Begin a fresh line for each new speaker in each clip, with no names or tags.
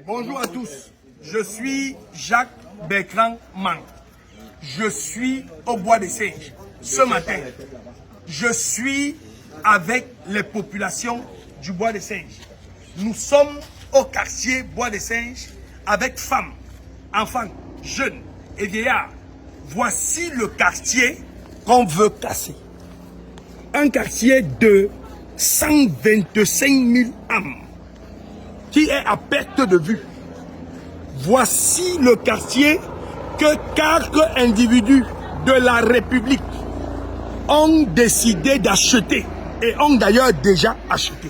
Bonjour à tous, je suis Jacques Bertrand Mang. Je suis au Bois des Singes. Ce matin, je suis avec les populations du Bois des Singes. Nous sommes au quartier Bois des Singes avec femmes, enfants, jeunes et vieillards. Voici le quartier qu'on veut casser. Un quartier de 125 000 âmes qui est à perte de vue. Voici le quartier que 4 individus de la République ont décidé d'acheter et ont d'ailleurs déjà acheté.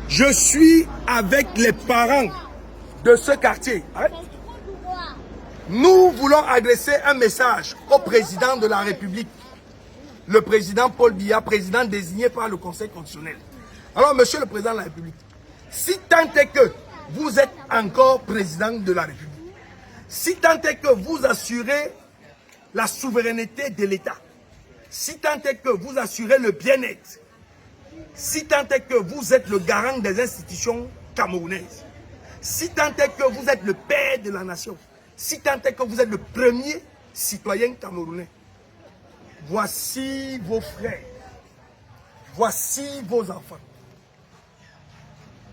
Je suis avec les parents de ce quartier. Nous voulons adresser un message au président de la République, le président Paul Biya, président désigné par le Conseil constitutionnel. Alors, monsieur le président de la République, si tant est que vous êtes encore président de la République, si tant est que vous assurez la souveraineté de l'État, si tant est que vous assurez le bien-être, si tant est que vous êtes le garant des institutions camerounaises, si tant est que vous êtes le père de la nation, si tant est que vous êtes le premier citoyen camerounais, voici vos frères, voici vos enfants.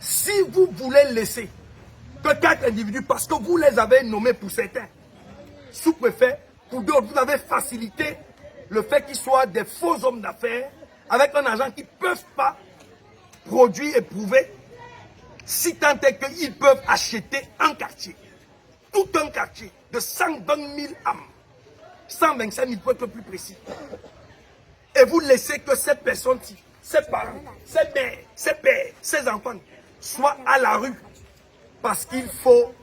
Si vous voulez laisser que 4 individus, parce que vous les avez nommés pour certains, sous-préfets, pour d'autres, vous avez facilité le fait qu'ils soient des faux hommes d'affaires avec un argent qu'ils ne peuvent pas produire et prouver, si tant est qu'ils peuvent acheter un quartier, tout un quartier de 120 000 âmes, 125 000 pour être plus précis. Et vous laissez que ces personnes-ci, ces parents, ces mères, ces pères, ces enfants, soient à la rue parce qu'il faut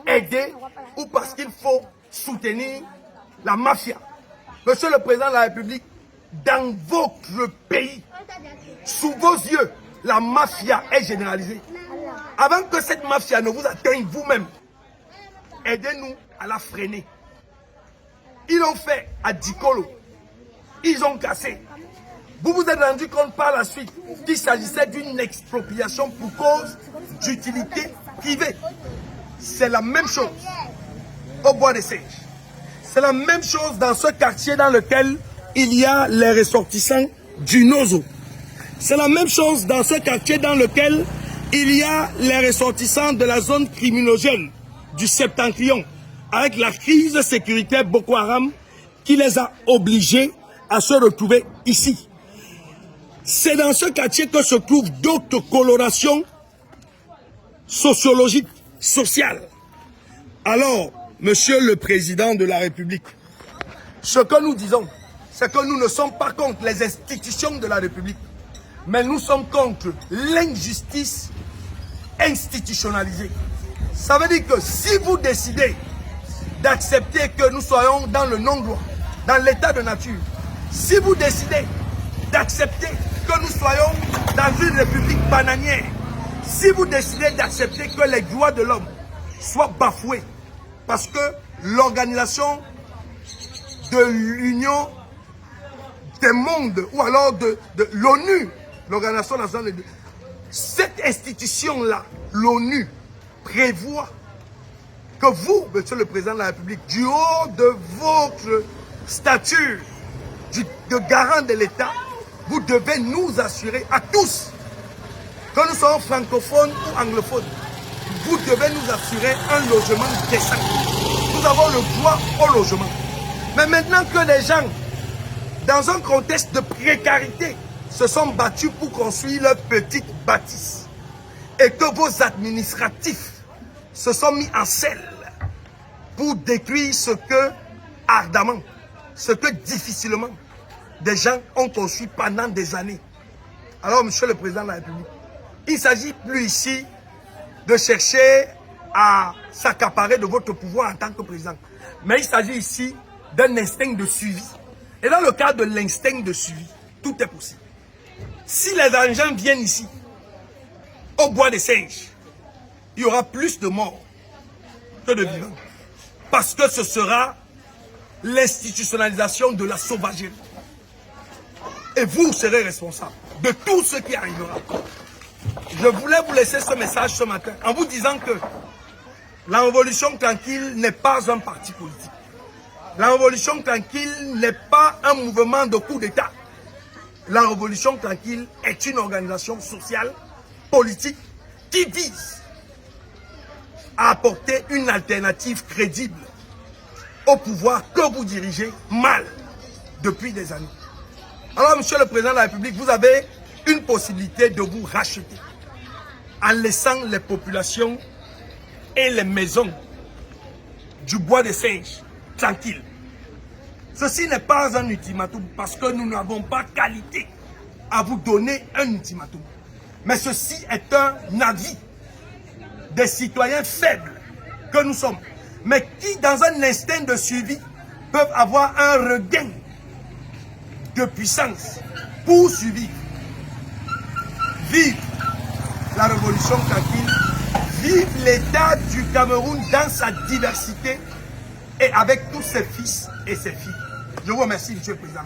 aider ou parce qu'il faut soutenir la mafia. Monsieur le président de la République, dans votre pays, sous vos yeux, la mafia est généralisée. Avant que cette mafia ne vous atteigne vous-même, aidez-nous à la freiner. Ils l'ont fait à Dikolo. Ils ont cassé. Vous vous êtes rendu compte par la suite qu'il s'agissait d'une expropriation pour cause d'utilité privée. C'est la même chose au Bois des Singes. C'est la même chose dans ce quartier dans lequel il y a les ressortissants du Nozo. C'est la même chose dans ce quartier dans lequel il y a les ressortissants de la zone criminogène du Septentrion, avec la crise sécuritaire Boko Haram qui les a obligés à se retrouver ici. C'est dans ce quartier que se trouvent d'autres colorations sociologiques, sociales. Alors, monsieur le président de la République, ce que nous disons, c'est que nous ne sommes pas contre les institutions de la République, mais nous sommes contre l'injustice institutionnalisée. Ça veut dire que si vous décidez d'accepter que nous soyons dans le non-droit, dans l'état de nature, si vous décidez d'accepter que nous soyons dans une république bananière, si vous décidez d'accepter que les droits de l'homme soient bafoués, parce que l'organisation de l'Union des mondes, ou alors de l'ONU, l'Organisation nationale, cette institution-là, l'ONU, prévoit que vous, monsieur le président de la République, du haut de votre stature de garant de l'État, vous devez nous assurer à tous, que nous soyons francophones ou anglophones, vous devez nous assurer un logement décent. Nous avons le droit au logement. Mais maintenant que les gens, dans un contexte de précarité, se sont battus pour construire leur petite bâtisse, et que vos administratifs se sont mis en selle pour détruire ce que, ardemment, ce que difficilement, des gens ont construit pendant des années. Alors, monsieur le président de la République, il ne s'agit plus ici de chercher à s'accaparer de votre pouvoir en tant que président. Mais il s'agit ici d'un instinct de suivi. Et dans le cadre de l'instinct de suivi, tout est possible. Si les gens viennent ici, au Bois des Singes, il y aura plus de morts que de vivants. Parce que ce sera l'institutionnalisation de la sauvagerie. Et vous serez responsable de tout ce qui arrivera. je voulais vous laisser ce message ce matin en vous disant que la Révolution tranquille n'est pas un parti politique. La Révolution tranquille n'est pas un mouvement de coup d'État. La Révolution tranquille est une organisation sociale, politique, qui vise à apporter une alternative crédible au pouvoir que vous dirigez mal depuis des années. Alors, Monsieur le Président de la République, vous avez une possibilité de vous racheter en laissant les populations et les maisons du bois de singe tranquilles. Ceci n'est pas un ultimatum parce que nous n'avons pas qualité à vous donner un ultimatum. Mais ceci est un avis des citoyens faibles que nous sommes, mais qui, dans un instinct de suivi, peuvent avoir un regain de puissance pour survivre. Vive la révolution tranquille, vive l'État du Cameroun dans sa diversité et avec tous ses fils et ses filles. Je vous remercie, Monsieur le Président.